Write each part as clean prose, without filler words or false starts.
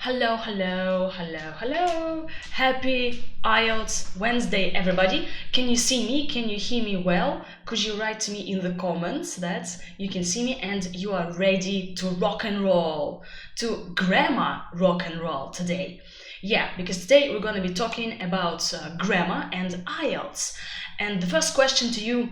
Hello, hello, hello, hello. Happy IELTS Wednesday, everybody. Can you see me? Can you hear me well? Could you write to me in the comments that you can see me and you are ready to rock and roll, to grammar rock and roll today? Yeah, because today we're going to be talking about grammar and IELTS. And the first question to you,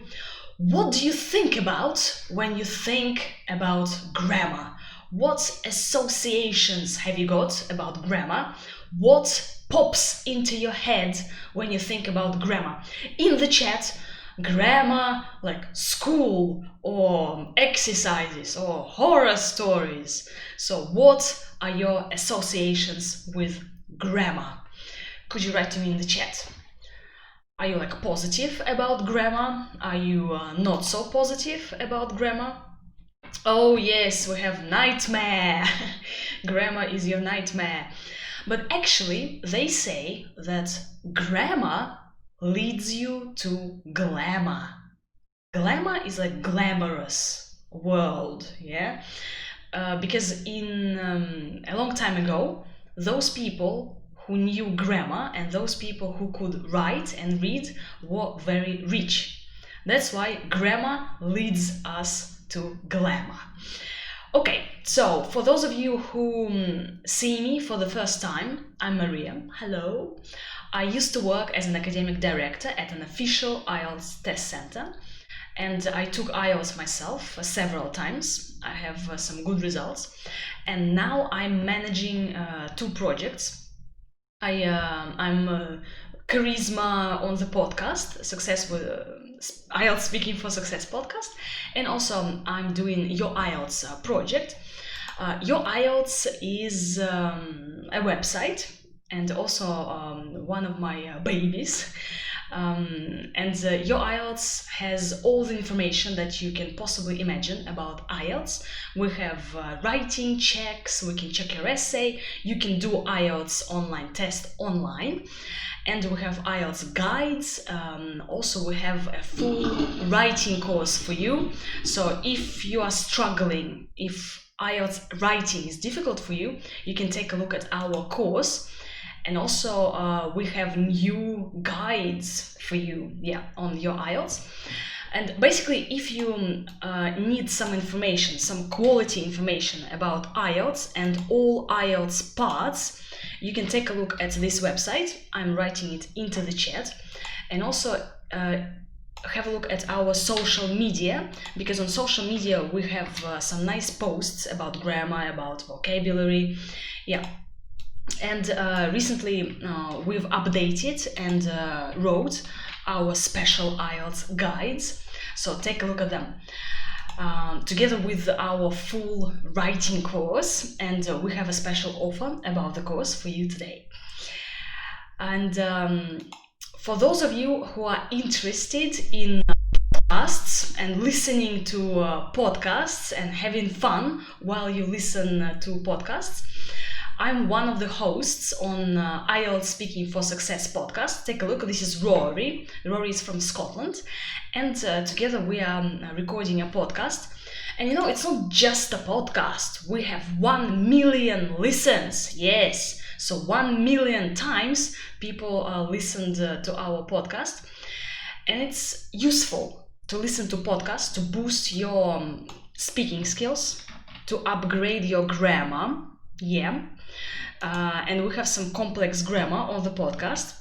what do you think about when you think about grammar? What associations have you got about grammar? What pops into your head when you think about grammar? In the chat, grammar like school or exercises or horror stories. So what are your associations with grammar? Could you write to me in the chat? Are you like positive about grammar? Are you not so positive about grammar? Oh yes, we have nightmare. Grammar is your nightmare. But actually, they say that grammar leads you to glamour. Glamour is like glamorous world, yeah? Because in a long time ago, those people who knew grammar and those people who could write and read were very rich. That's why grammar leads us to glamour. Okay, so for those of you who see me for the first time, I'm Maria. Hello. I used to work as an academic director at an official IELTS test center, and I took IELTS myself several times. I have some good results, and now I'm managing two projects. I'm Charisma on the podcast, Success with IELTS Speaking for Success podcast, and also I'm doing Your IELTS project. Your IELTS is a website and also one of my babies. Your IELTS has all the information that you can possibly imagine about IELTS. We have writing checks, we can check your essay, you can do IELTS online test online, and we have IELTS guides. Also, we have a full writing course for you. So if you are struggling, if IELTS writing is difficult for you, you can take a look at our course. And also we have new guides for you, on your IELTS. And basically, if you need some information, some quality information about IELTS and all IELTS parts, you can take a look at this website. I'm writing it into the chat. And also have a look at our social media, because on social media we have some nice posts about grammar, about vocabulary. And recently we've updated and wrote our special IELTS guides, so take a look at them together with our full writing course, and we have a special offer about the course for you today. And for those of you who are interested in podcasts and listening to podcasts and having fun while you listen to podcasts, I'm one of the hosts on IELTS Speaking for Success podcast. Take a look, this is Rory. Rory is from Scotland, and together we are recording a podcast. And you know, it's not just a podcast. We have 1 million listens, yes. So 1 million times people listened to our podcast. And it's useful to listen to podcasts to boost your speaking skills, to upgrade your grammar. And we have some complex grammar on the podcast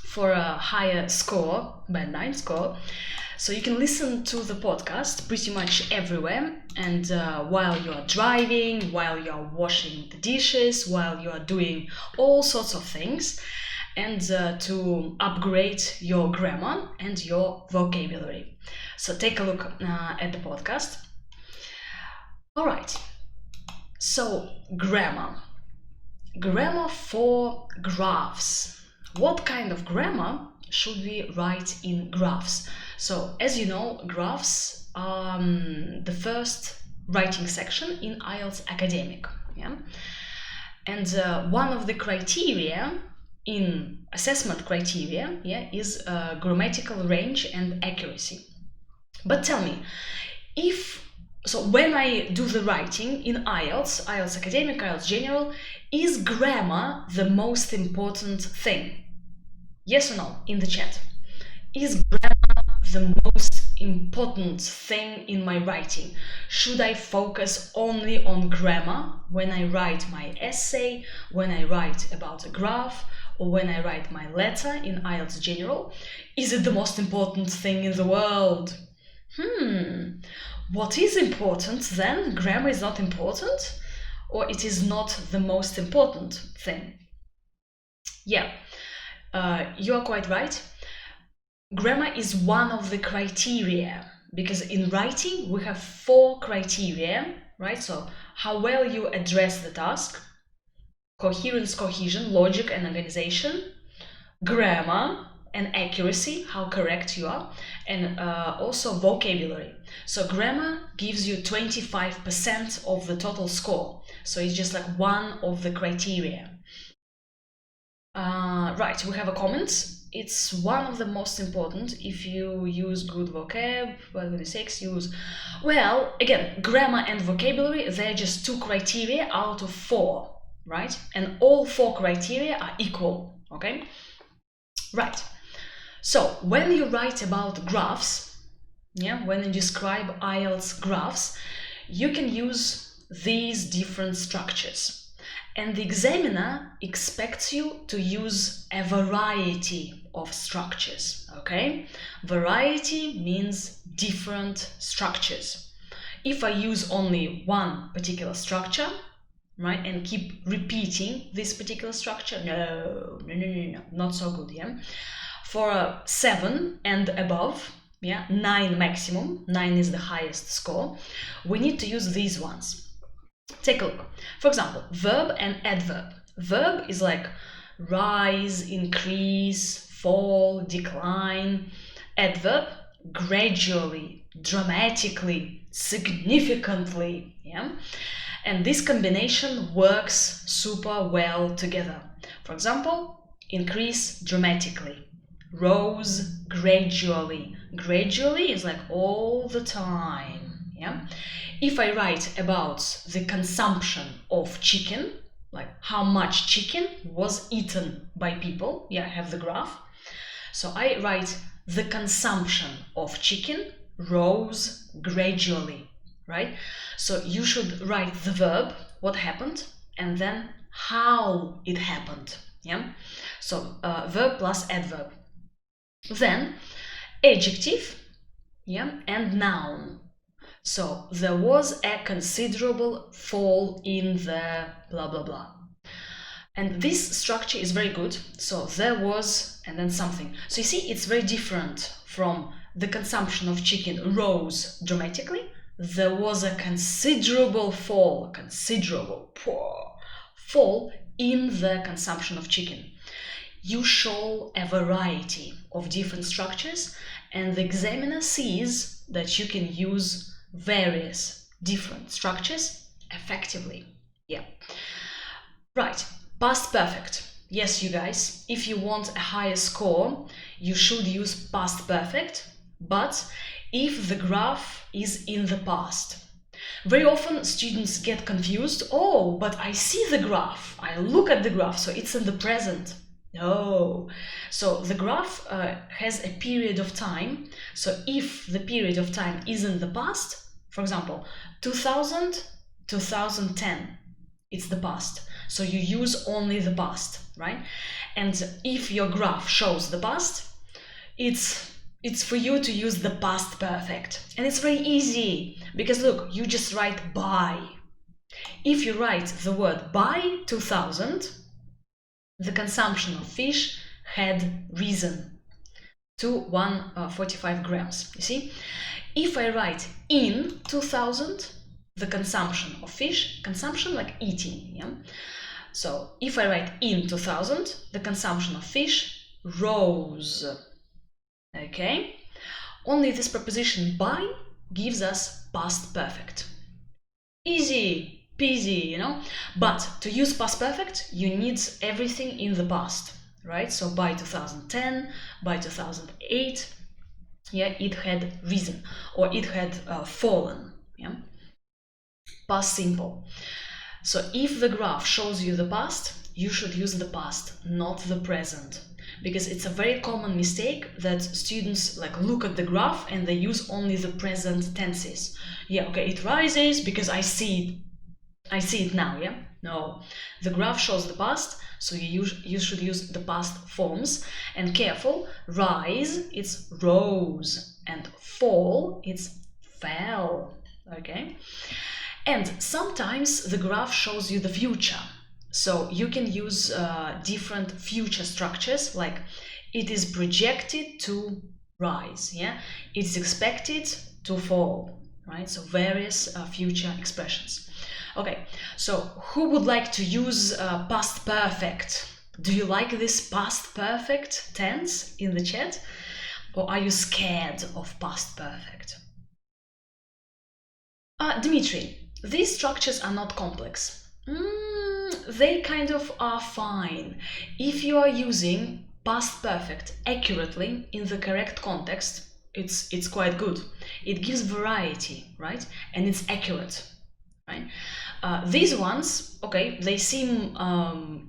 for a higher score, band 9 score. So you can listen to the podcast pretty much everywhere, and while you are driving, while you are washing the dishes, while you are doing all sorts of things, and to upgrade your grammar and your vocabulary. So take a look at the podcast. All right. So grammar for graphs. What kind of grammar should we write in graphs? So as you know, graphs are the first writing section in IELTS Academic. And one of the criteria in assessment criteria is grammatical range and accuracy. But tell me, if So when I do the writing in IELTS, IELTS Academic, IELTS General, is grammar the most important thing? Yes or no in the chat? Is grammar the most important thing in my writing? Should I focus only on grammar when I write my essay, when I write about a graph, or when I write my letter in IELTS General? Is it the most important thing in the world? What is important then? Grammar is not important? Or it is not the most important thing? Yeah, you are quite right. Grammar is one of the criteria, because in writing we have 4 criteria, right? So how well you address the task, coherence, cohesion, logic and organization, grammar and accuracy, how correct you are, and also vocabulary. So grammar gives you 25% of the total score. So it's just like one of the criteria. Right, we have a comment. It's one of the most important if you use good vocab. What would you say? Use. Well, again, grammar and vocabulary, they're just 2 criteria out of 4, right? And all 4 criteria are equal, okay? Right. So when you write about graphs, when you describe IELTS graphs, you can use these different structures. And the examiner expects you to use a variety of structures, okay? Variety means different structures. If I use only one particular structure, right, and keep repeating this particular structure, no, not so good, yeah? For 7 and above, 9 maximum, 9 is the highest score, we need to use these ones. Take a look. For example, verb and adverb. Verb is like rise, increase, fall, decline. Adverb, gradually, dramatically, significantly. And this combination works super well together. For example, increase dramatically, rose gradually. Gradually is like all the time. If I write about the consumption of chicken, like how much chicken was eaten by people, I have the graph. So I write the consumption of chicken rose gradually, right? So you should write the verb, what happened, and then how it happened. So verb plus adverb. Then adjective, and noun. So there was a considerable fall in the blah blah blah. And this structure is very good. So there was and then something. So you see, it's very different from the consumption of chicken rose dramatically. There was a considerable fall, fall in the consumption of chicken. You show a variety of different structures, and the examiner sees that you can use various different structures effectively. Right, past perfect. Yes, you guys, if you want a higher score, you should use past perfect, but if the graph is in the past. Very often students get confused. Oh, but I see the graph, I look at the graph, so it's in the present. No. So the graph has a period of time. So if the period of time is in the past, for example, 2000, 2010, it's the past. So you use only the past, right? And if your graph shows the past, it's for you to use the past perfect. And it's very easy, because look, you just write by. If you write the word by 2000, the consumption of fish had risen to 145 grams, you see? If I write in 2000, the consumption of fish, consumption like eating, So if I write in 2000, the consumption of fish rose, okay? Only this preposition by gives us past perfect. Easy peasy, But to use past perfect, you need everything in the past, right? So by 2010, by 2008, it had risen, or it had fallen, Past simple. So if the graph shows you the past, you should use the past, not the present. Because it's a very common mistake that students like look at the graph and they use only the present tenses. Yeah, okay, it rises because I see it now, yeah? No, the graph shows the past, so you should use the past forms. And careful, rise, it's rose, and fall, it's fell, okay? And sometimes the graph shows you the future. So you can use different future structures, like it is projected to rise, yeah? It's expected to fall, right? So various future expressions. Okay, so who would like to use past perfect? Do you like this past perfect tense in the chat? Or are you scared of past perfect? Dmitry, these structures are not complex. They kind of are fine. If you are using past perfect accurately in the correct context, it's quite good. It gives variety, right? And it's accurate, right? These ones, okay, they seem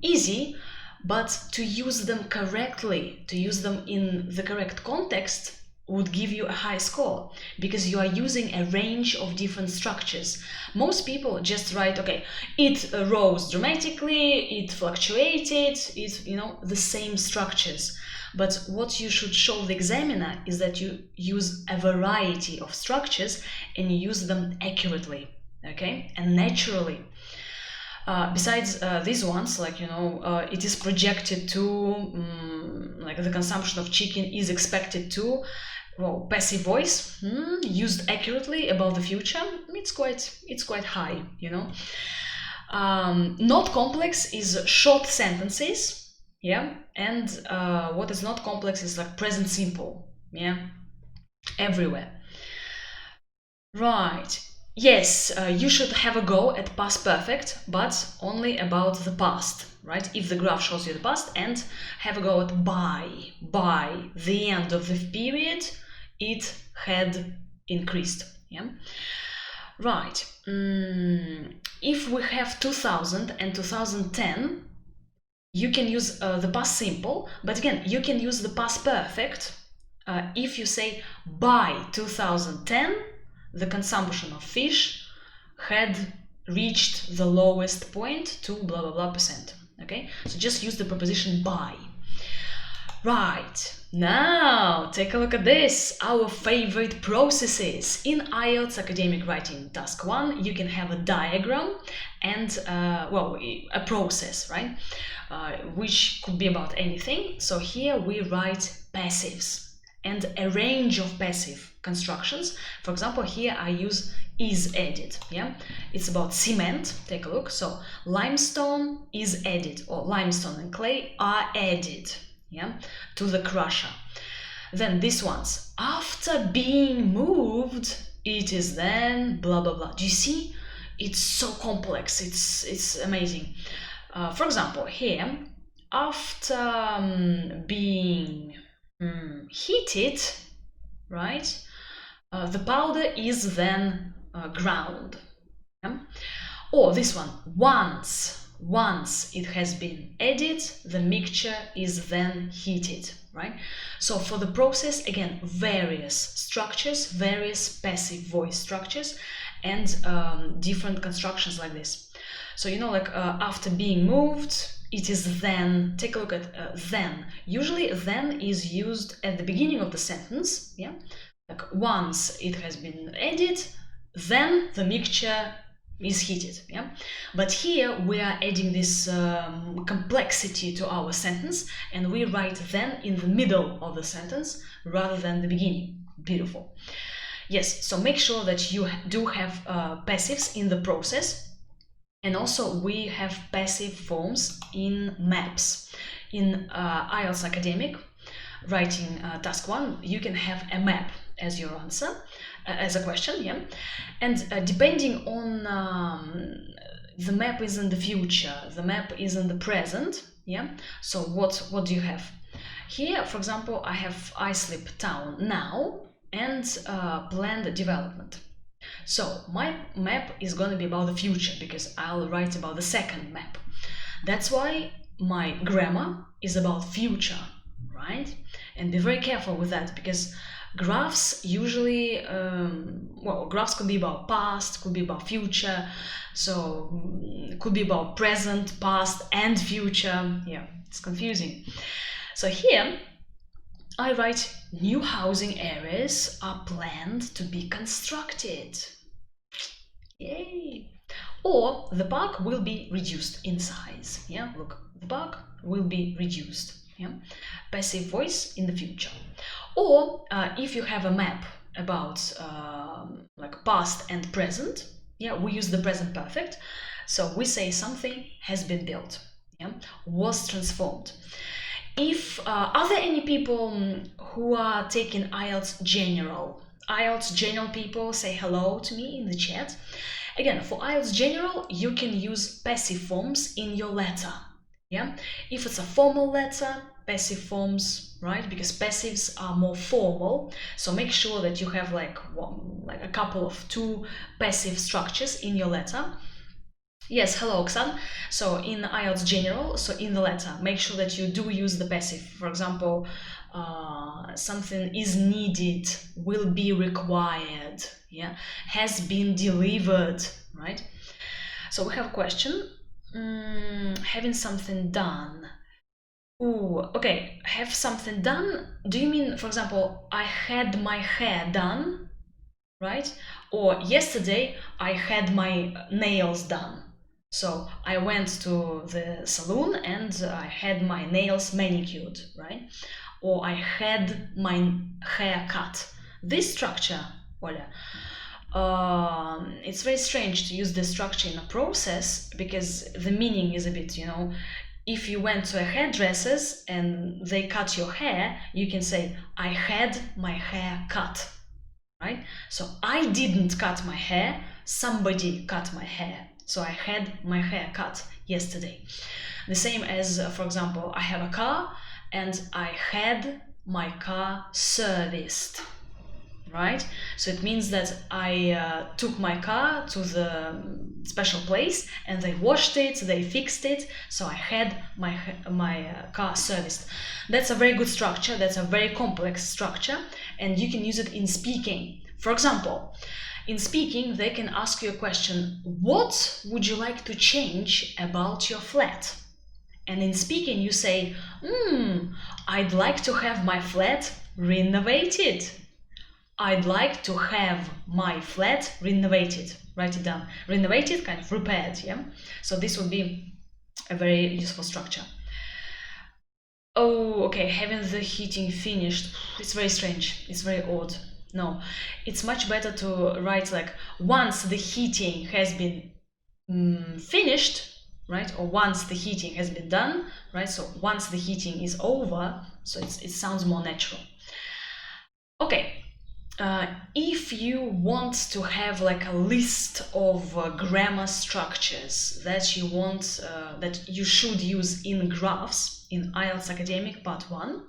easy, but to use them correctly, to use them in the correct context, would give you a high score, because you are using a range of different structures. Most people just write, okay, it rose dramatically, it fluctuated, it, the same structures. But what you should show the examiner is that you use a variety of structures and you use them accurately, okay, and naturally. Besides these ones, like, it is projected to, like the consumption of chicken is expected to, well, passive voice, used accurately about the future, it's quite high, Not complex is short sentences, yeah, and what is not complex is like present simple, yeah, everywhere. Right. Yes, you should have a go at past perfect, but only about the past, right? If the graph shows you the past, and have a go at by the end of the period, it had increased, yeah? Right. If we have 2000 and 2010, you can use the past simple, but again, you can use the past perfect if you say by 2010, the consumption of fish had reached the lowest point to blah blah blah %. Okay, so just use the preposition by. Right, now take a look at this, our favorite processes. In IELTS academic writing task 1, you can have a diagram and a process, right, which could be about anything. So here we write passives and a range of passive constructions. For example, here I use is added, yeah? It's about cement, take a look. So limestone is added, or limestone and clay are added, yeah, to the crusher. Then these ones, after being moved, it is then blah blah blah. Do you see? It's so complex, it's amazing. For example, here, after being heated, right, the powder is then ground, yeah? Or this one, once it has been added, the mixture is then heated, right? So for the process, again, various structures, various passive voice structures, and different constructions like this. So like after being moved, it is then. Take a look at then. Usually then is used at the beginning of the sentence, yeah? Like once it has been added, then the mixture is heated, yeah? But here we are adding this complexity to our sentence, and we write then in the middle of the sentence rather than the beginning. Beautiful. Yes, so make sure that you do have passives in the process. And also we have passive forms in maps. In IELTS Academic writing task 1, you can have a map as your answer, as a question, yeah? And depending on the map is in the future, the map is in the present, yeah? So what do you have? Here, for example, I have Islip town now and planned development. So my map is going to be about the future because I'll write about the second map. That's why my grammar is about future, right? And be very careful with that because graphs usually, graphs could be about past, could be about future, so could be about present, past, and future. Yeah, it's confusing. So here I write new housing areas are planned to be constructed. Yay! Or the park will be reduced in size. Yeah, look, the park will be reduced. Yeah, passive voice in the future. Or if you have a map about like past and present, yeah, we use the present perfect. So we say something has been built, yeah, was transformed. If are there any people who are taking IELTS General? IELTS General people, say hello to me in the chat. Again, for IELTS General, you can use passive forms in your letter. Yeah, if it's a formal letter, passive forms, right? Because passives are more formal, so make sure that you have like a couple of two passive structures in your letter. Yes, hello, Oksan. So in IELTS General, so in the letter, make sure that you do use the passive. For example, something is needed, will be required, yeah, has been delivered, right? So we have a question. Having something done. Ooh, okay, have something done. Do you mean, for example, I had my hair done, right? Or yesterday I had my nails done. So I went to the salon and I had my nails manicured, right? Or I had my hair cut. This structure, voila. It's very strange to use this structure in a process because the meaning is a bit, if you went to a hairdresser's and they cut your hair, you can say, I had my hair cut, right? So I didn't cut my hair, somebody cut my hair. So I had my hair cut yesterday. The same as, for example, I have a car and I had my car serviced, right? So it means that I took my car to the special place and they washed it, they fixed it, so I had my car serviced. That's a very good structure, that's a very complex structure, and you can use it in speaking. For example, in speaking, they can ask you a question, what would you like to change about your flat? And in speaking, you say, I'd like to have my flat renovated. I'd like to have my flat renovated. Write it down. Renovated, kind of repaired, yeah? So this would be a very useful structure. Oh, okay, having the heating finished. It's very strange. It's very odd. No, it's much better to write like once the heating has been finished, right? Or once the heating has been done, right? So once the heating is over, so it sounds more natural. Okay, if you want to have like a list of grammar structures that you want, that you should use in graphs in IELTS Academic Part 1,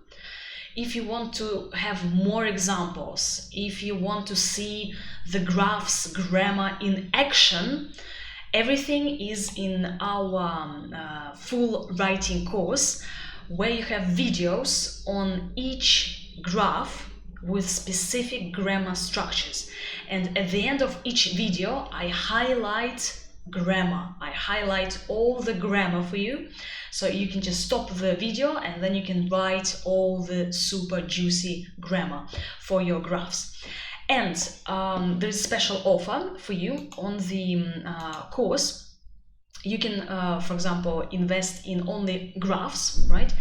if you want to have more examples, if you want to see the graphs grammar in action, everything is in our full writing course where you have videos on each graph with specific grammar structures. And at the end of each video, I highlight grammar. I highlight all the grammar for you. So you can just stop the video and then you can write all the super juicy grammar for your graphs. And there's a special offer for you on the course. You can, for example, invest in only graphs, right?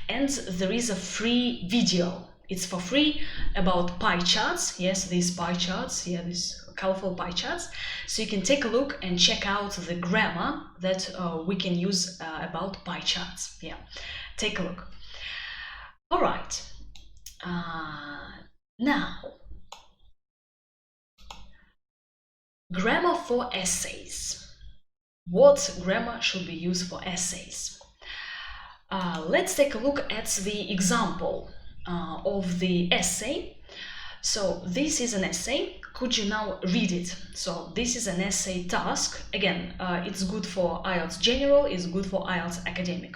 And there is a free video. It's for free about pie charts. Yes, these pie charts, yeah, these colorful pie charts. So you can take a look and check out the grammar that we can use about pie charts. Yeah, take a look. All right. Now, grammar for essays. What grammar should be used for essays? Let's take a look at the example of the essay. So this is an essay. Could you now read it? So this is an essay task. Again, it's good for IELTS General, it's good for IELTS Academic.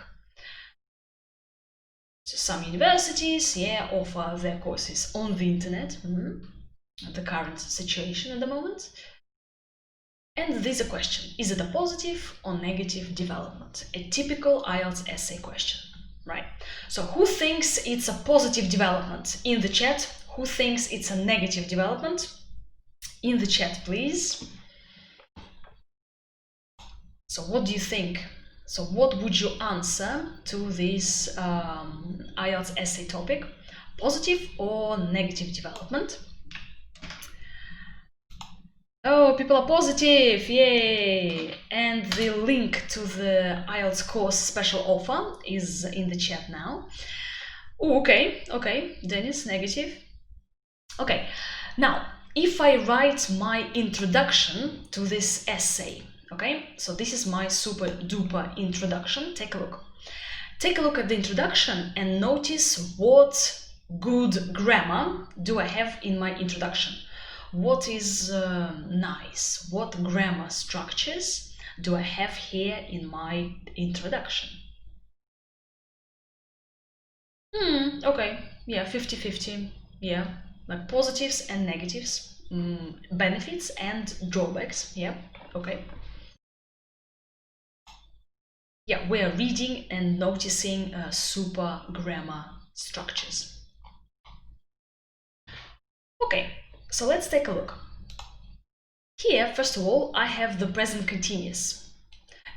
So some universities, offer their courses on the internet, the current situation at the moment. And there's a question, is it a positive or negative development? A typical IELTS essay question, right? So who thinks it's a positive development? In the chat, who thinks it's a negative development? In the chat, please. So what do you think? So what would you answer to this IELTS essay topic? Positive or negative development? Oh, people are positive, yay! And the link to the IELTS course special offer is in the chat now. Oh, okay, Dennis, negative. Okay, now, if I write my introduction to this essay, okay, so this is my super duper introduction, take a look. Take a look at the introduction and notice what good grammar do I have in my introduction. What is nice? What grammar structures do I have here in my introduction? Okay, yeah, 50-50, yeah, like positives and negatives, benefits and drawbacks, yeah, okay. Yeah, we're reading and noticing super grammar structures. Okay, so let's take a look. Here, first of all, I have the present continuous.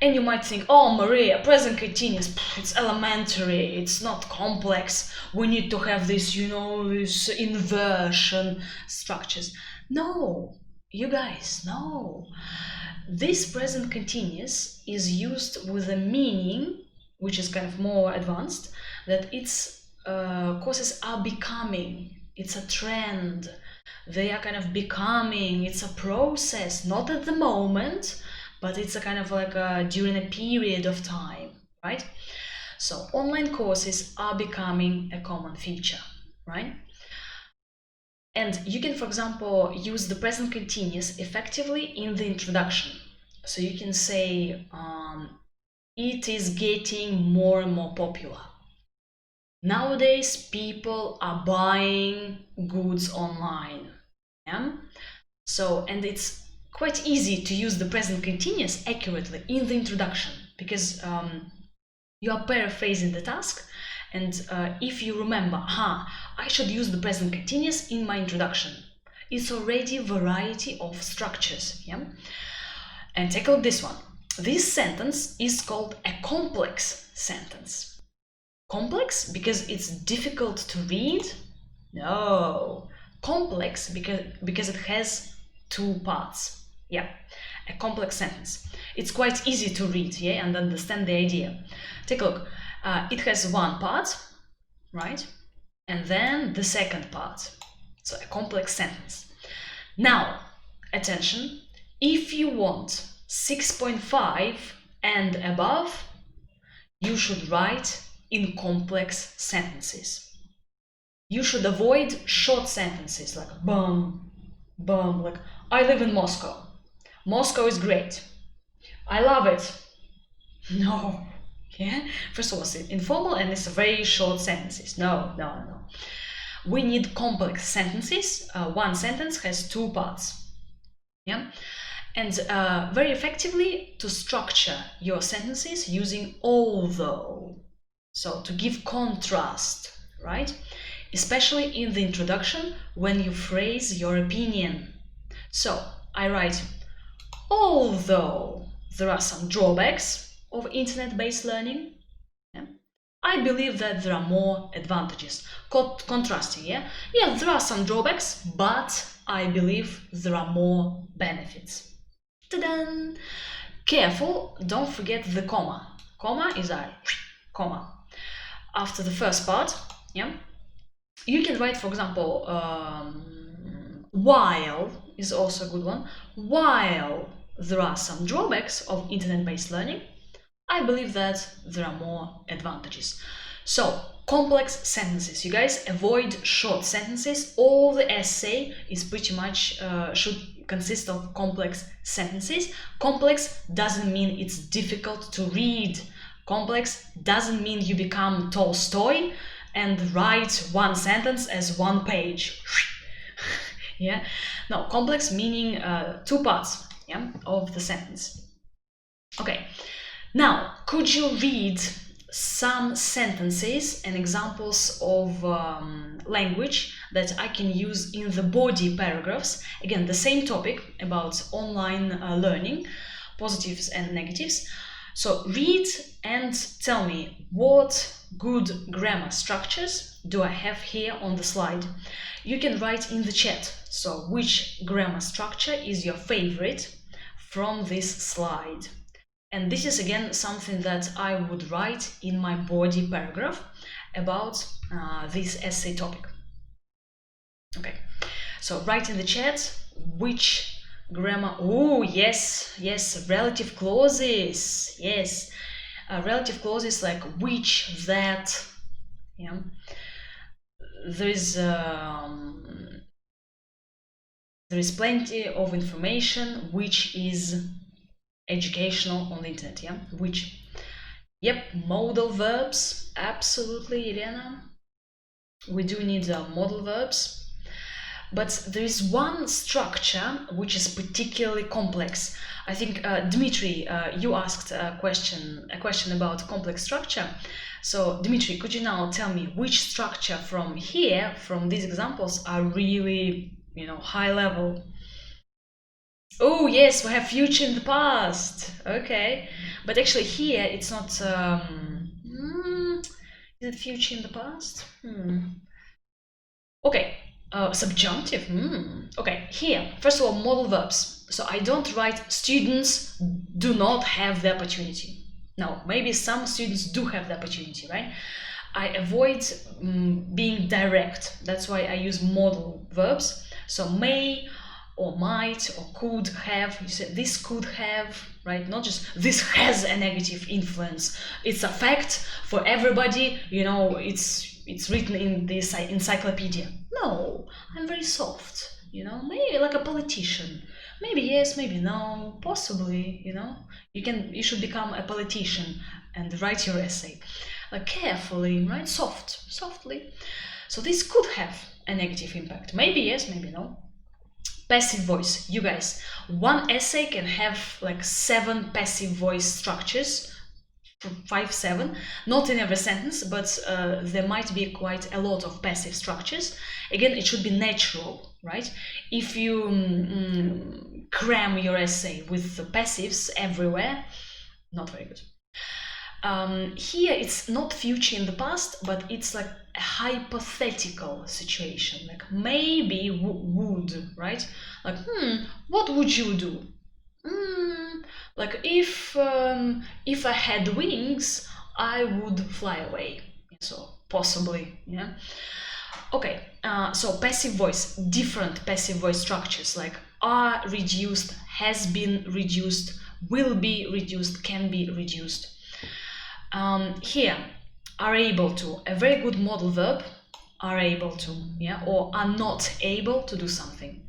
And you might think, oh, Maria, present continuous, it's elementary, it's not complex. We need to have this, this inversion structures. No, you guys, no. This present continuous is used with a meaning, which is kind of more advanced, that its courses are becoming. It's a trend. They are kind of becoming. It's a process, not at the moment, but it's a kind of like during a period of time, right? So online courses are becoming a common feature, right? And you can, for example, use the present continuous effectively in the introduction. So you can say, it is getting more and more popular. Nowadays, people are buying goods online. Yeah? So, and it's quite easy to use the present continuous accurately in the introduction because you are paraphrasing the task. And if you remember, I should use the present continuous in my introduction. It's already a variety of structures. Yeah? And take a look at this one. This sentence is called a complex sentence. Complex because it's difficult to read? No. Complex because it has two parts. Yeah, a complex sentence. It's quite easy to read, yeah, and understand the idea. Take a look. It has one part, right? And then the second part. So a complex sentence. Now, attention, if you want 6.5 and above, you should write in complex sentences. You should avoid short sentences like bum, like I live in Moscow. Moscow is great. I love it. No. Yeah? First of all, it's informal and it's very short sentences. No. We need complex sentences. One sentence has two parts. Yeah? And very effectively to structure your sentences using although. So to give contrast, right? Especially in the introduction when you phrase your opinion. So I write, although there are some drawbacks of internet-based learning, I believe that there are more advantages. Contrasting, yeah? Yeah, there are some drawbacks, but I believe there are more benefits. Ta-da! Careful, don't forget the comma. Comma is a comma. After the first part, yeah? You can write, for example, while is also a good one. While there are some drawbacks of internet-based learning, I believe that there are more advantages. So, complex sentences. You guys avoid short sentences. All the essay is pretty much should consist of complex sentences. Complex doesn't mean it's difficult to read. Complex doesn't mean you become Tolstoy and write one sentence as one page. Yeah, no, complex meaning two parts, yeah, of the sentence. Okay, now could you read some sentences and examples of language that I can use in the body paragraphs? Again, the same topic about online learning, positives and negatives. So read and tell me what good grammar structures do I have here on the slide. You can write in the chat, so which grammar structure is your favorite from this slide. And this is again something that I would write in my body paragraph about this essay topic. Okay, so write in the chat which grammar. Oh, yes, relative clauses. Yes, relative clauses like which, that. Yeah, there is plenty of information which is educational on the internet. Yeah, which. Yep, modal verbs. Absolutely, Irena. We do need modal verbs. But there is one structure which is particularly complex. I think Dmitry, you asked a question about complex structure. So Dmitry, could you now tell me which structure from here, from these examples, are really, high level? Oh yes, we have future in the past. Okay, but actually here it's not. Is it future in the past? Okay. Subjunctive. Okay, here, first of all, modal verbs. So I don't write students do not have the opportunity. No, maybe some students do have the opportunity, right? I avoid being direct. That's why I use modal verbs. So may or might or could have. You say this could have, right? Not just this has a negative influence. It's a fact for everybody. It's written in the encyclopedia. No, I'm very soft, maybe like a politician. Maybe yes, maybe no, possibly, you should become a politician and write your essay. Like carefully, right? Softly. So this could have a negative impact. Maybe yes, maybe no. Passive voice. You guys, one essay can have like 7 passive voice structures. 5, 7, not in every sentence, but there might be quite a lot of passive structures. Again, it should be natural, right? If you cram your essay with the passives everywhere, not very good. Here it's not future in the past, but it's like a hypothetical situation, like maybe would, right? Like, what would you do? Like if I had wings, I would fly away. So possibly, yeah. Okay, so passive voice, different passive voice structures like are reduced, has been reduced, will be reduced, can be reduced. Here, are able to, a very good modal verb, are able to, yeah, or are not able to do something.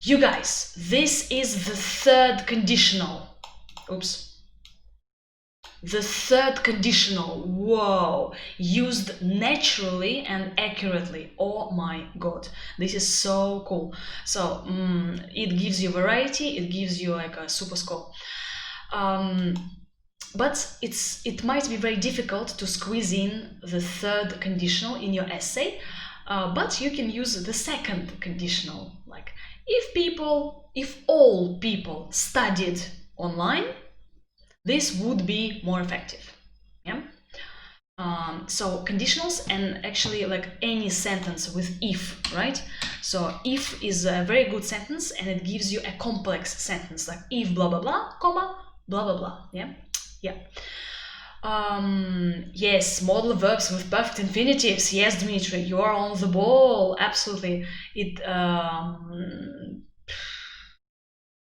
You guys, this is the third conditional. Oops. The third conditional, whoa, used naturally and accurately. Oh my god, this is so cool. So it gives you variety, it gives you like a super score. But it might be very difficult to squeeze in the third conditional in your essay, but you can use the second conditional, like if all people studied online, this would be more effective. Yeah. So conditionals, and actually like any sentence with if, right? So if is a very good sentence and it gives you a complex sentence like if blah blah blah, comma blah blah blah. Yeah. Yes, modal verbs with perfect infinitives. Yes, Dmitry, you are on the ball. Absolutely. It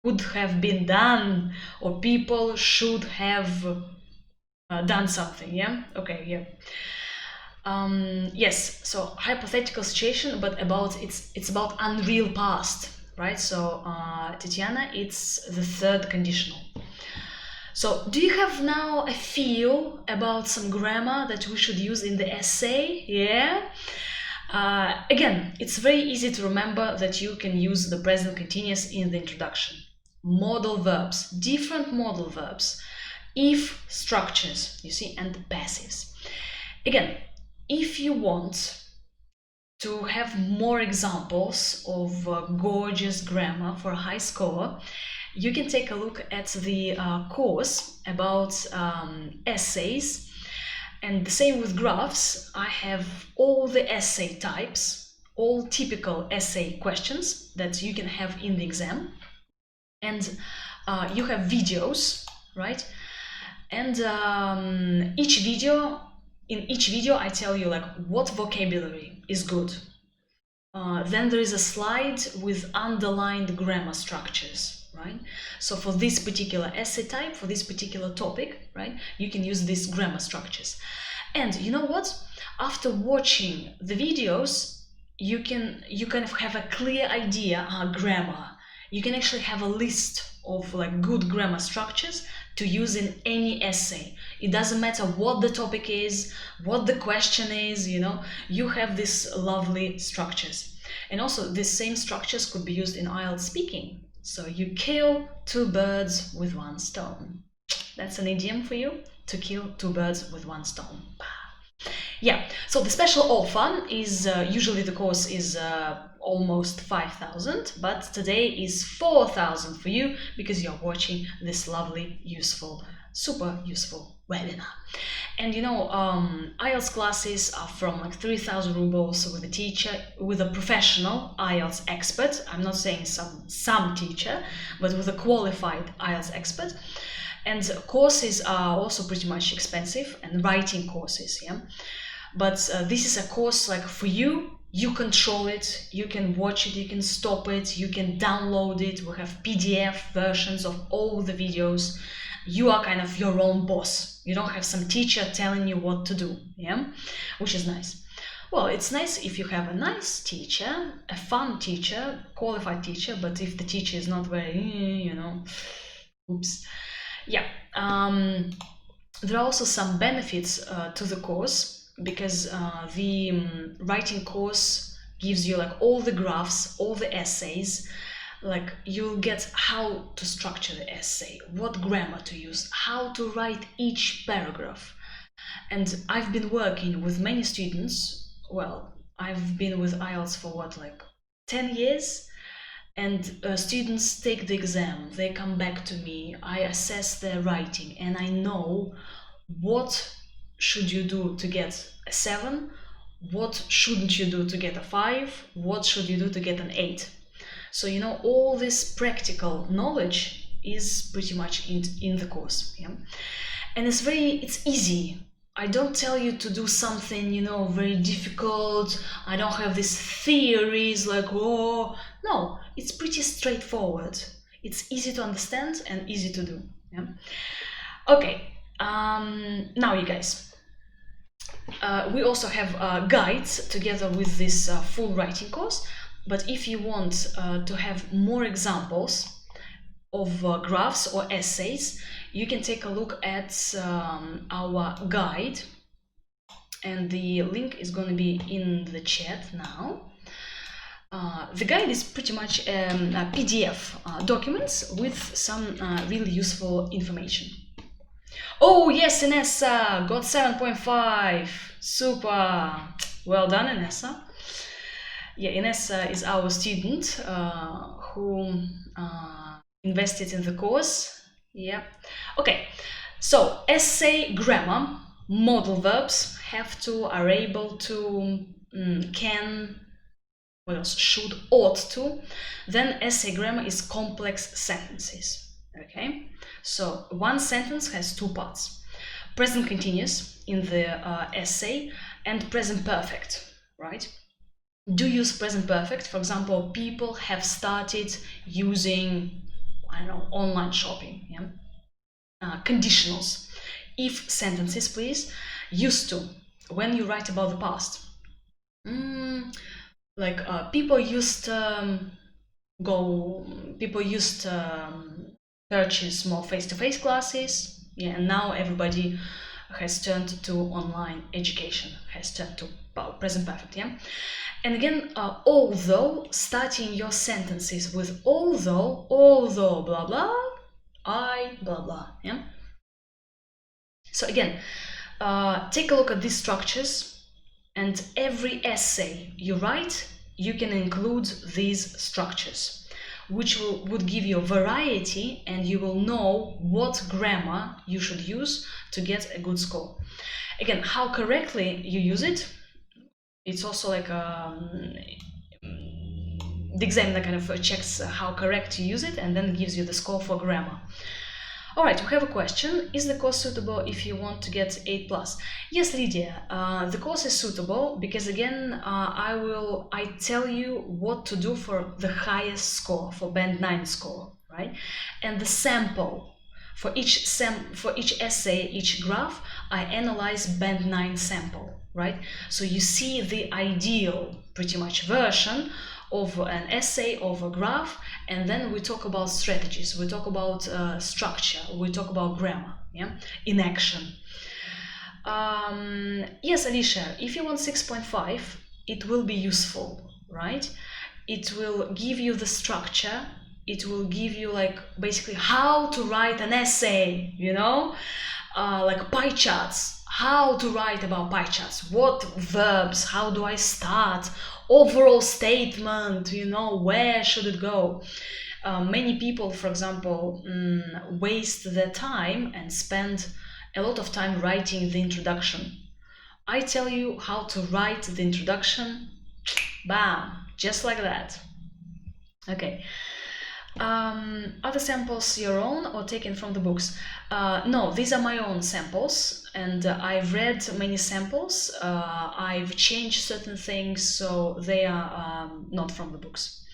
could have been done, or people should have done something. Yeah. Okay. Yeah. Yes, so hypothetical situation, but it's about unreal past, right? So Tatiana, it's the third conditional. So do you have now a feel about some grammar that we should use in the essay? Yeah? Again, it's very easy to remember that you can use the present continuous in the introduction. Modal verbs, different modal verbs, if structures, you see, and passives. Again, if you want to have more examples of gorgeous grammar for a high score, you can take a look at the course about essays. And the same with graphs. I have all the essay types, all typical essay questions that you can have in the exam. And you have videos, right? And in each video I tell you like what vocabulary is good. Then there is a slide with underlined grammar structures, right? So for this particular essay type, for this particular topic, right, you can use these grammar structures. And you know what? After watching the videos, you kind of have a clear idea grammar. You can actually have a list of like good grammar structures to use in any essay. It doesn't matter what the topic is, what the question is, you know, you have these lovely structures. And also these same structures could be used in IELTS speaking. So you kill two birds with one stone. That's an idiom for you, to kill two birds with one stone. Yeah, so the special offer is usually the course is almost 5,000, but today is 4,000 for you because you're watching this lovely, useful, super useful webinar. And you know, IELTS classes are from like 3,000 rubles with a teacher, with a professional IELTS expert. I'm not saying some teacher, but with a qualified IELTS expert. And courses are also pretty much expensive, and writing courses, yeah. But this is a course like for you. You control it, you can watch it, you can stop it, you can download it. We have PDF versions of all the videos. You are kind of your own boss. You don't have some teacher telling you what to do, yeah, which is nice. Well, it's nice if you have a nice teacher, a fun teacher, qualified teacher, but if the teacher is not very, you know, oops. Yeah, there are also some benefits to the course, because the writing course gives you like all the graphs, all the essays. Like you'll get how to structure the essay, what grammar to use, how to write each paragraph. And I've been working with many students. Well, I've been with IELTS for what, like 10 years? And students take the exam, they come back to me, I assess their writing, and I know what should you do to get a 7, what shouldn't you do to get a 5, what should you do to get an 8. So you know, all this practical knowledge is pretty much in the course, yeah? And it's easy. I don't tell you to do something, you know, very difficult. I don't have these theories like, oh, no, it's pretty straightforward. It's easy to understand and easy to do, yeah? Okay, now you guys, we also have guides together with this full writing course. But if you want to have more examples of graphs or essays, you can take a look at our guide, and the link is going to be in the chat now. The guide is pretty much a PDF documents with some really useful information. Oh yes, Inessa got 7.5. Super, well done, Inessa. Yeah, Inessa is our student who invested in the course. Yeah. Okay, so essay grammar, modal verbs have to, are able to, can, what else, should, ought to. Then essay grammar is complex sentences. Okay, so one sentence has two parts: present continuous in the essay and present perfect, right? Do use present perfect. For example, people have started using, I don't know, online shopping, yeah? Conditionals. If sentences, please. Used to. when you write about the past, people used purchase more face-to-face classes, and now everybody has turned to online education, has turned to present perfect, And again, although, starting your sentences with although blah blah, I blah blah, So again, take a look at these structures, and every essay you write, you can include these structures, which would give you a variety, and you will know what grammar you should use to get a good score. Again, how correctly you use it, it's also like the examiner kind of checks how correct you use it and then gives you the score for grammar. Alright, we have a question. Is the course suitable if you want to get 8+? Yes, Lydia, the course is suitable because again, I tell you what to do for the highest score, for band 9 score, right? And the sample for each essay, each graph, I analyze band 9 sample, right? So you see the ideal, pretty much, version of an essay, of a graph, and then we talk about strategies, we talk about structure, we talk about grammar, in action. Yes, Alicia, if you want 6.5, it will be useful, right? It will give you the structure, it will give you like basically how to write an essay, like pie charts, how to write about pie charts, what verbs, how do I start, overall statement, where should it go. Many people, for example, waste their time and spend a lot of time writing the introduction. I tell you how to write the introduction, bam, just like that. Okay. Are the samples your own or taken from the books? No, these are my own samples, and I've read many samples. I've changed certain things, so they are not from the books.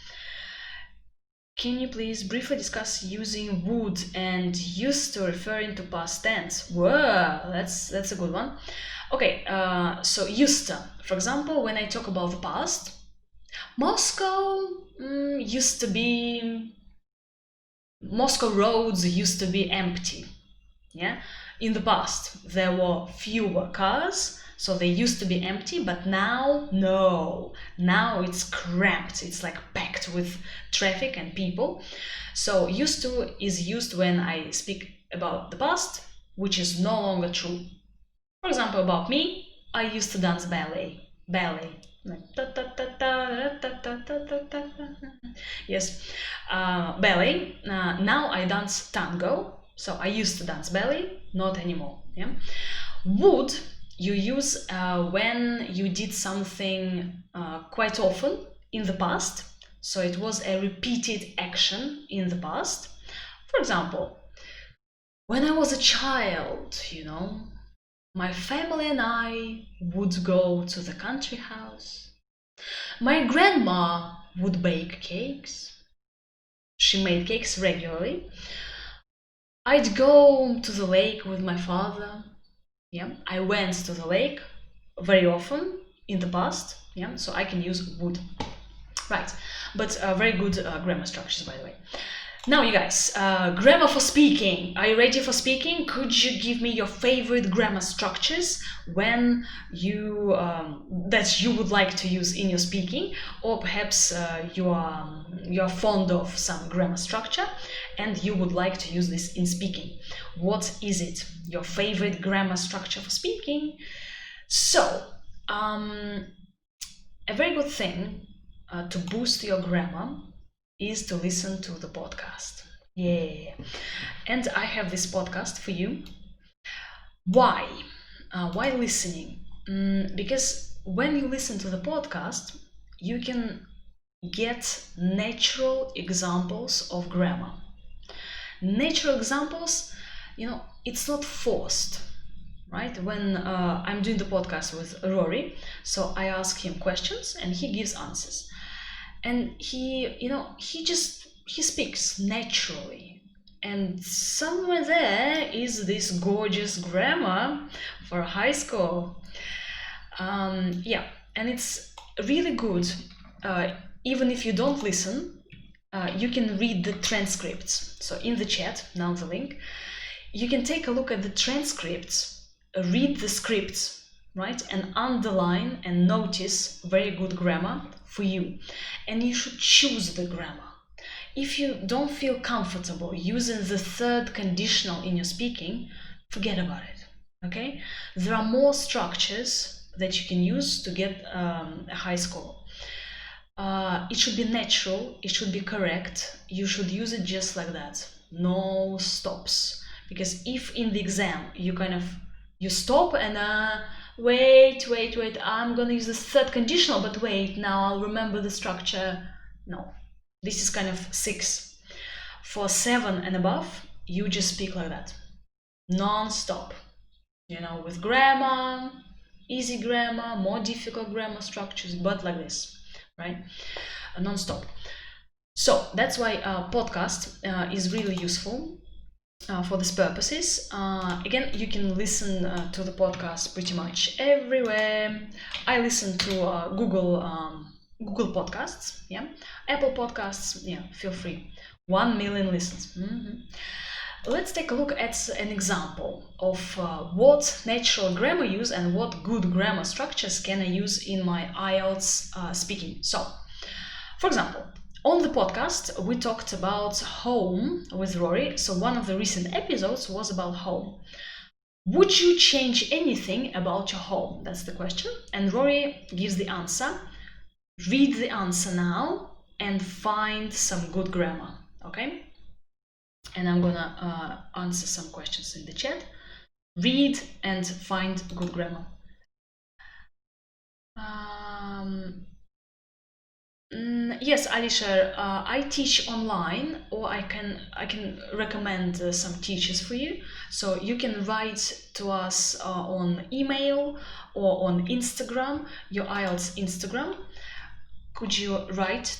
Can you please briefly discuss using would and used to referring to past tense? Whoa, that's a good one. Okay, so used to. For example, when I talk about the past, Moscow roads used to be empty. In the past there were fewer cars, so they used to be empty, but now now it's cramped, it's like packed with traffic and people. So used to is used when I speak about the past, which is no longer true. For example, about me, I used to dance ballet. Yes, ballet. Now I dance tango. So I used to dance ballet, not anymore. Would you use when you did something quite often in the past. So it was a repeated action in the past. For example, when I was a child, my family and I would go to the country house. My grandma would bake cakes. She made cakes regularly. I'd go to the lake with my father. I went to the lake very often in the past. So I can use would. Right, but very good grammar structures, by the way. Now, you guys, grammar for speaking. Are you ready for speaking? Could you give me your favorite grammar structures when that you would like to use in your speaking, or perhaps you are fond of some grammar structure and you would like to use this in speaking? What is it? Your favorite grammar structure for speaking? So, a very good thing to boost your grammar is to listen to the podcast. And I have this podcast for you. Why listening? Because when you listen to the podcast, you can get natural examples of grammar. Natural examples, it's not forced, right? When I'm doing the podcast with Rory, so I ask him questions and he gives answers. And he speaks naturally. And somewhere there is this gorgeous grammar for high school. Yeah, and it's really good. Even if you don't listen, you can read the transcripts. So in the chat, now the link, you can take a look at the transcripts, read the scripts, right, and underline and notice very good grammar for you. And you should choose the grammar. If you don't feel comfortable using the third conditional in your speaking, forget about it, okay? There are more structures that you can use to get a high score. It should be natural, it should be correct, you should use it just like that, no stops. Because if in the exam you stop and wait, I'm gonna use the third conditional, but wait, now I'll remember the structure. No, this is kind of 6. For 7 and above, you just speak like that, non-stop, with grammar, easy grammar, more difficult grammar structures, but like this, right? Non-stop. So that's why podcast is really useful for these purposes. Again, you can listen to the podcast pretty much everywhere. I listen to Google Podcasts, yeah, Apple Podcasts, yeah, feel free. 1 million listens. Let's take a look at an example of what natural grammar use and what good grammar structures can I use in my IELTS speaking. So, for example, on the podcast, we talked about home with Rory. So one of the recent episodes was about home. Would you change anything about your home? That's the question. And Rory gives the answer. Read the answer now and find some good grammar, okay? And I'm gonna answer some questions in the chat. Read and find good grammar. Yes, Alisha, I teach online, or I can recommend some teachers for you. So you can write to us on email or on Instagram, your IELTS Instagram. Could you write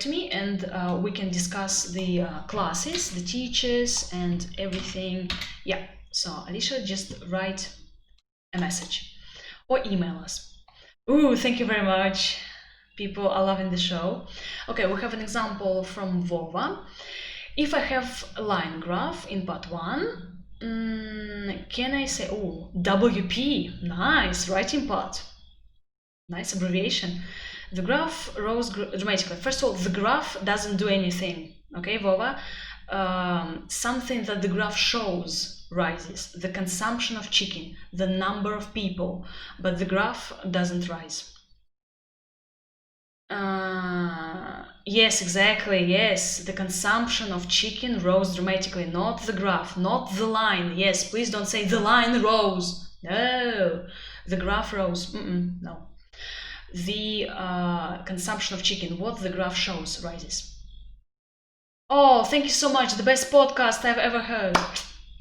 to me, and we can discuss the classes, the teachers, and everything. Yeah. So Alicia, just write a message or email us. Ooh, thank you very much. People are loving the show. Okay, we have an example from Vova. If I have a line graph in part 1, can I say, WP, nice, writing part. Nice abbreviation. The graph rose dramatically. First of all, the graph doesn't do anything, okay, Vova? Something that the graph shows rises. The consumption of chicken, the number of people, but the graph doesn't rise. Yes, exactly, yes. The consumption of chicken rose dramatically, not the graph, not the line. Yes, please don't say the line rose. No, the graph rose. No. The consumption of chicken, what the graph shows, rises. Oh, thank you so much. The best podcast I've ever heard.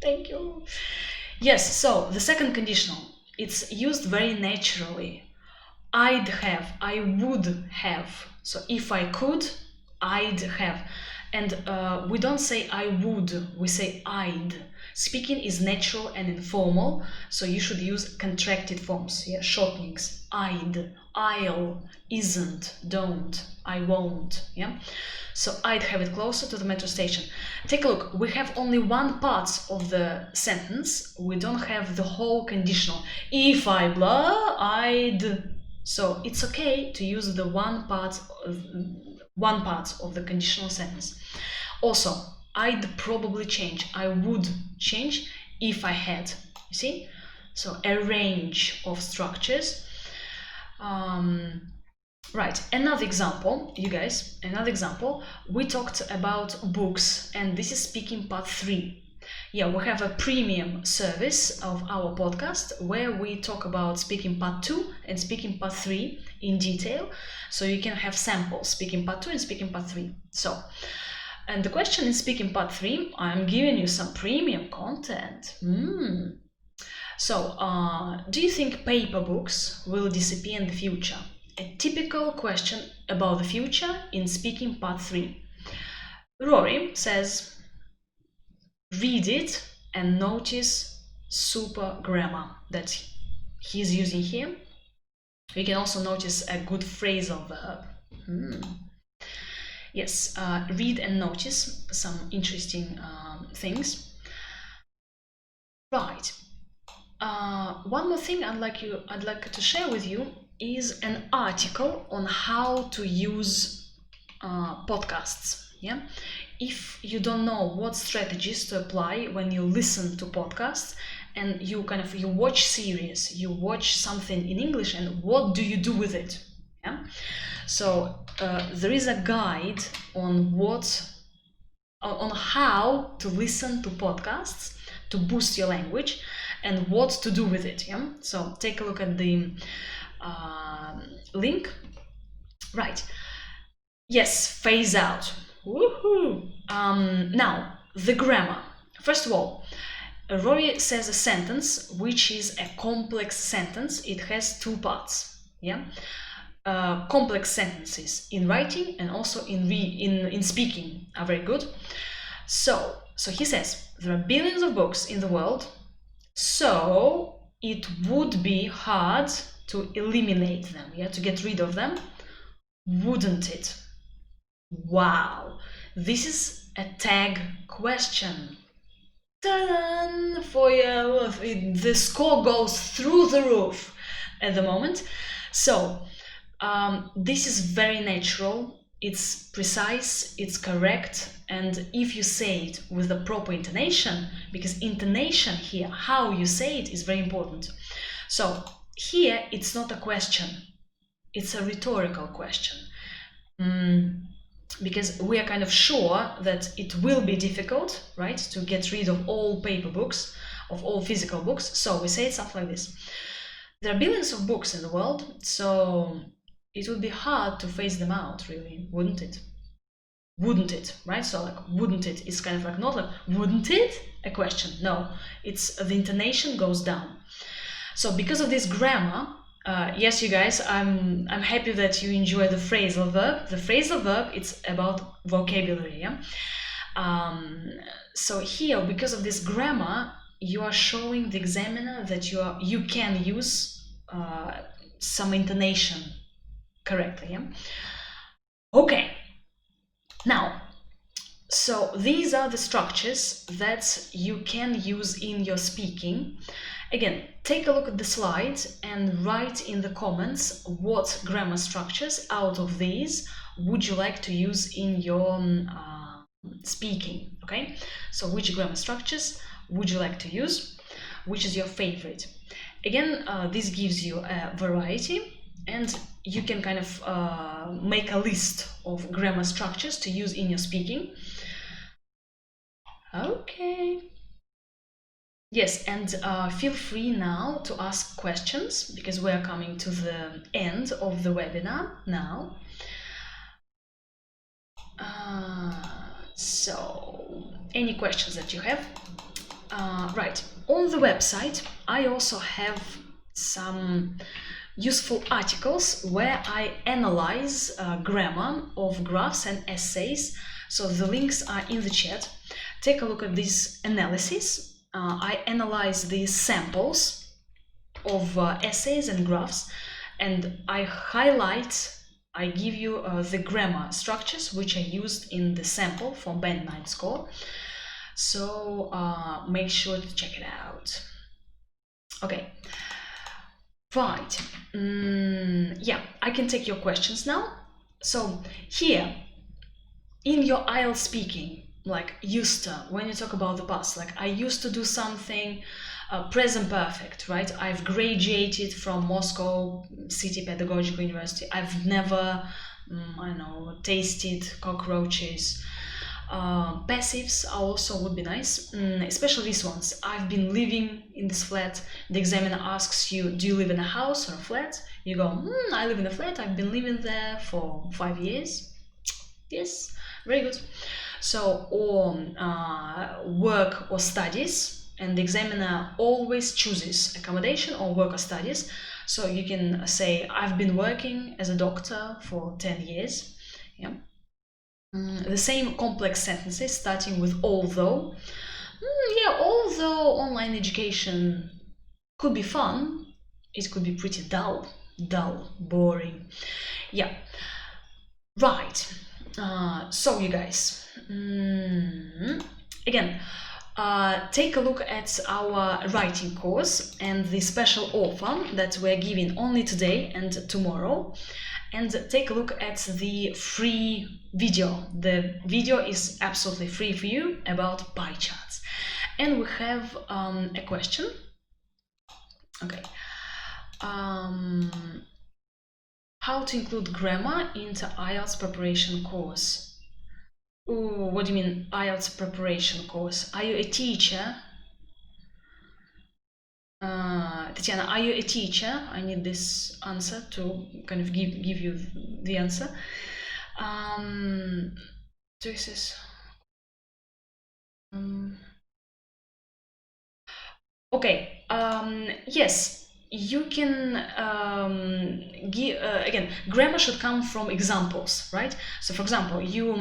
Thank you. Yes, so the second conditional, it's used very naturally. I'd have, I would have. So if I could, I'd have. And we don't say I would, we say I'd. Speaking is natural and informal, so you should use contracted forms, yeah, shortenings. I'd, I'll, isn't, don't, I won't, yeah. So I'd have it closer to the metro station. Take a look, we have only one part of the sentence, we don't have the whole conditional. If I blah, I'd. So it's okay to use the one part of the conditional sentence. Also, I'd probably change, I would change if I had, you see? So a range of structures. Right, another example, you guys, another example. We talked about books, and this is speaking part 3. Yeah, we have a premium service of our podcast where we talk about speaking part 2 and speaking part 3 in detail. So you can have samples, speaking part 2 and speaking part 3. So, and the question in speaking part 3, I'm giving you some premium content. So, do you think paper books will disappear in the future? A typical question about the future in speaking part 3. Rory says, read it and notice super grammar that he's using here. You can also notice a good phrasal verb. Yes, read and notice some interesting things. Right. One more thing I'd like to share with you is an article on how to use podcasts. Yeah, if you don't know what strategies to apply when you listen to podcasts and you watch series, you watch something in English, and what do you do with it? Yeah, so there is a guide on how to listen to podcasts to boost your language and what to do with it. Yeah, so take a look at the link. Right. Yes, phase out. Woohoo! Now, the grammar. First of all, Rory says a sentence which is a complex sentence. It has two parts. Yeah, complex sentences in writing and also in speaking are very good. So he says there are billions of books in the world, so it would be hard to eliminate them. Yeah, to get rid of them, wouldn't it? Wow, this is a tag question. Ta-da! For you, the score goes through the roof at the moment. So this is very natural, it's precise, it's correct, and if you say it with the proper intonation, because intonation here, how you say it, is very important. So here it's not a question, it's a rhetorical question. Because we are kind of sure that it will be difficult, right, to get rid of all paper books, of all physical books. So we say something like this. There are billions of books in the world, so it would be hard to phase them out, really, wouldn't it? Wouldn't it, right? So like, wouldn't it is kind of like not like, wouldn't it? A question. No, it's the intonation goes down. So because of this grammar, yes, you guys, I'm happy that you enjoy the phrasal verb. The phrasal verb, it's about vocabulary. Yeah? So here, because of this grammar, you are showing the examiner that you can use some intonation correctly. Yeah? Okay. Now, so these are the structures that you can use in your speaking. Again, take a look at the slide and write in the comments what grammar structures out of these would you like to use in your speaking, okay? So which grammar structures would you like to use? Which is your favorite? Again, this gives you a variety, and you can kind of make a list of grammar structures to use in your speaking. Okay. Yes, and feel free now to ask questions because we are coming to the end of the webinar now. So, any questions that you have? Right, on the website I also have some useful articles where I analyze grammar of graphs and essays. So the links are in the chat. Take a look at this analysis. I analyze these samples of essays and graphs, and I give you the grammar structures which are used in the sample for Band 9 score. So make sure to check it out. Okay. Right. Yeah, I can take your questions now. So here, in your IELTS speaking, like used to, when you talk about the past, like I used to do something, present perfect, right? I've graduated from Moscow City Pedagogical University. I've never, I don't know, tasted cockroaches. Passives also would be nice, especially these ones. I've been living in this flat. The examiner asks you, do you live in a house or a flat? You go, I live in a flat. I've been living there for 5 years. Yes, very good. So, or work or studies, and the examiner always chooses accommodation or work or studies. So you can say, I've been working as a doctor for 10 years. Yeah. The same complex sentences starting with although. Yeah, although online education could be fun, it could be pretty dull. dull, boring. Yeah, right. So you guys, again, take a look at our writing course and the special offer that we're giving only today and tomorrow. And take a look at the free video. The video is absolutely free for you about pie charts. And we have a question. Okay. How to include grammar into IELTS preparation course? Ooh, what do you mean IELTS preparation course? Are you a teacher? Tatiana, are you a teacher? I need this answer to kind of give you the answer. Choices. Okay. Yes, you can give again. Grammar should come from examples, right? So, for example, you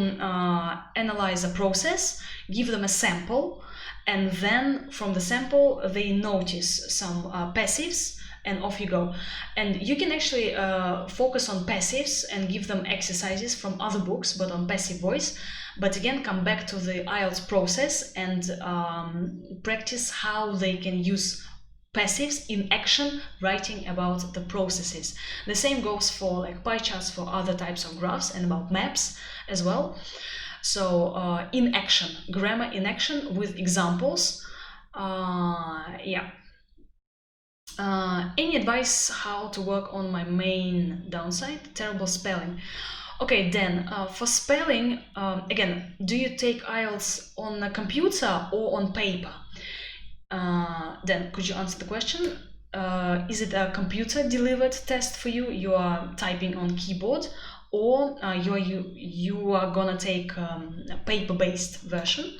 analyze a process, give them a sample, and then from the sample they notice some passives, and off you go. And you can actually focus on passives and give them exercises from other books, but on passive voice. But again, come back to the IELTS process and practice how they can use passives in action, writing about the processes. The same goes for like pie charts, for other types of graphs, and about maps as well. So in action, grammar in action with examples. Yeah. Any advice how to work on my main downside? Terrible spelling. Okay, then for spelling, again, do you take IELTS on a computer or on paper? Then could you answer the question? Is it a computer delivered test for you? You are typing on keyboard, or you are gonna take a paper-based version?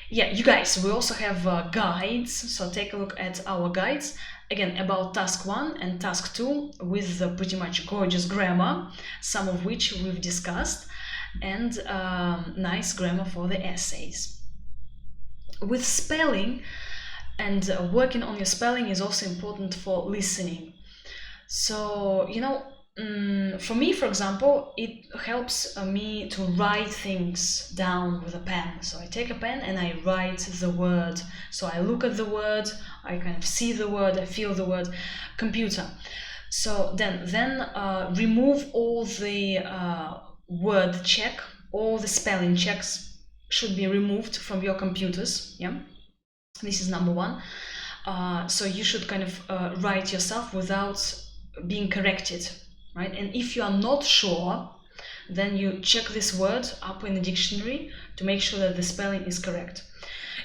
Yeah, you guys, we also have guides, so take a look at our guides. Again, about task 1 and task 2 with pretty much gorgeous grammar, some of which we've discussed, and nice grammar for the essays. With spelling, and working on your spelling is also important for listening. So, you know, for me, for example, it helps me to write things down with a pen. So I take a pen and I write the word. So I look at the word, I kind of see the word, I feel the word. Computer. So then remove all the word check, all the spelling checks should be removed from your computers. Yeah, this is number 1. So you should kind of write yourself without being corrected. Right? And if you are not sure, then you check this word up in the dictionary to make sure that the spelling is correct.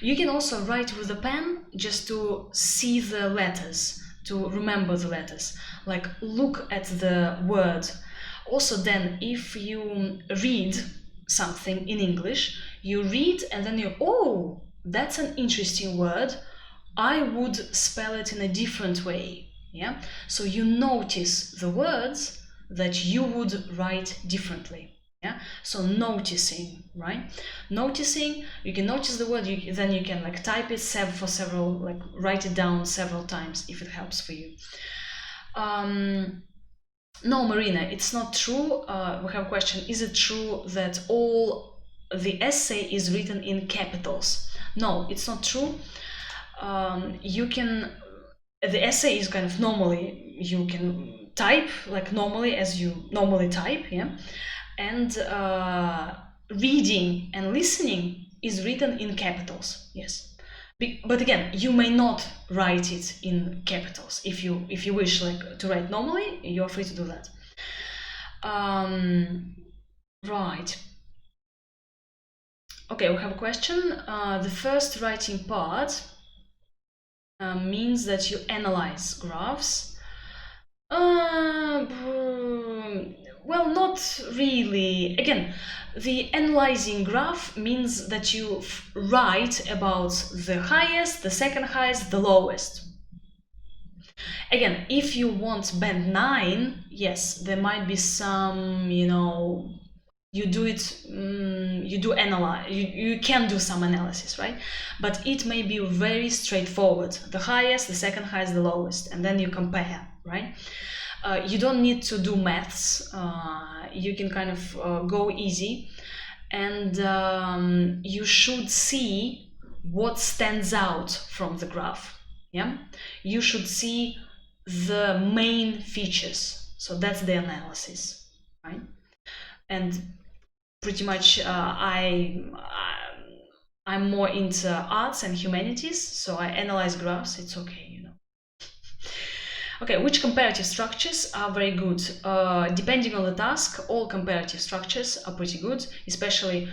You can also write with a pen just to see the letters, to remember the letters, like look at the word. Also then, if you read something in English, you read and then you, oh, that's an interesting word, I would spell it in a different way. Yeah, so you notice the words that you would write differently. Yeah, so noticing, right? Noticing, you can notice the word, then you can like type it like write it down several times if it helps for you. No, Marina, it's not true. We have a question. Is it true that all the essay is written in capitals? No, it's not true. The essay is kind of normally, you can type like normally as you normally type, yeah? And reading and listening is written in capitals, yes. But again, you may not write it in capitals. If you wish like to write normally, you're free to do that. Right. Okay, we have a question. The first writing part means that you analyze graphs. Well, not really. Again, the analyzing graph means that you write about the highest, the second highest, the lowest. Again, if you want band 9, yes, there might be some, you know, you can do some analysis, right? But it may be very straightforward. The highest, the second highest, the lowest, and then you compare, right? You don't need to do maths. You can kind of go easy, and you should see what stands out from the graph. Yeah, you should see the main features. So that's the analysis, right? And pretty much I'm more into arts and humanities, so I analyze graphs. It's okay, you know. Okay, which comparative structures are very good? Depending on the task, all comparative structures are pretty good, especially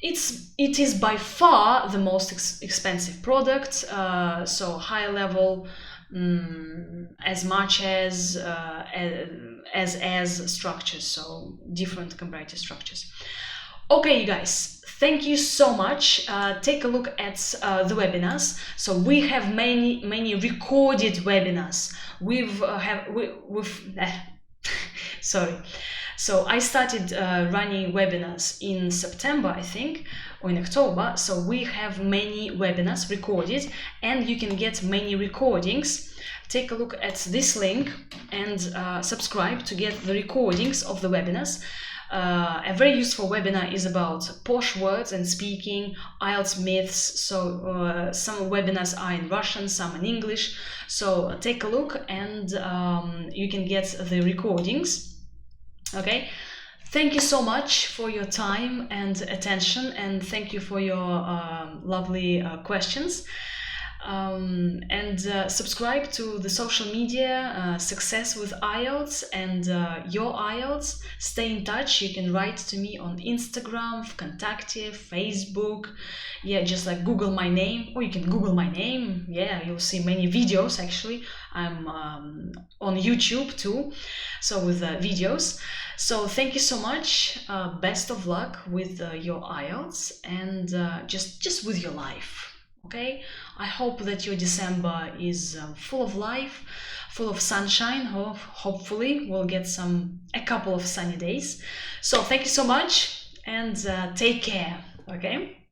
it is by far the most expensive product, so high level, as much as structures, so different comparative structures. Okay, you guys, thank you so much. Take a look at the webinars. So we have many recorded webinars. Sorry. So I started running webinars in September, I think, or in October. So we have many webinars recorded, and you can get many recordings. Take a look at this link and subscribe to get the recordings of the webinars. A very useful webinar is about posh words and speaking, IELTS myths. So some webinars are in Russian, some in English. So take a look, and you can get the recordings. Okay, thank you so much for your time and attention, and thank you for your lovely questions. And subscribe to the social media, Success with IELTS and Your IELTS. Stay in touch. You can write to me on Instagram, Vkontakte, Facebook. Yeah, just like Google my name, or you can Google my name. Yeah, you'll see many videos actually. I'm on YouTube too, so with videos. So thank you so much. Best of luck with your IELTS and just with your life. Okay, I hope that your December is full of life, full of sunshine. Hopefully we'll get a couple of sunny days. So thank you so much, and take care. Okay.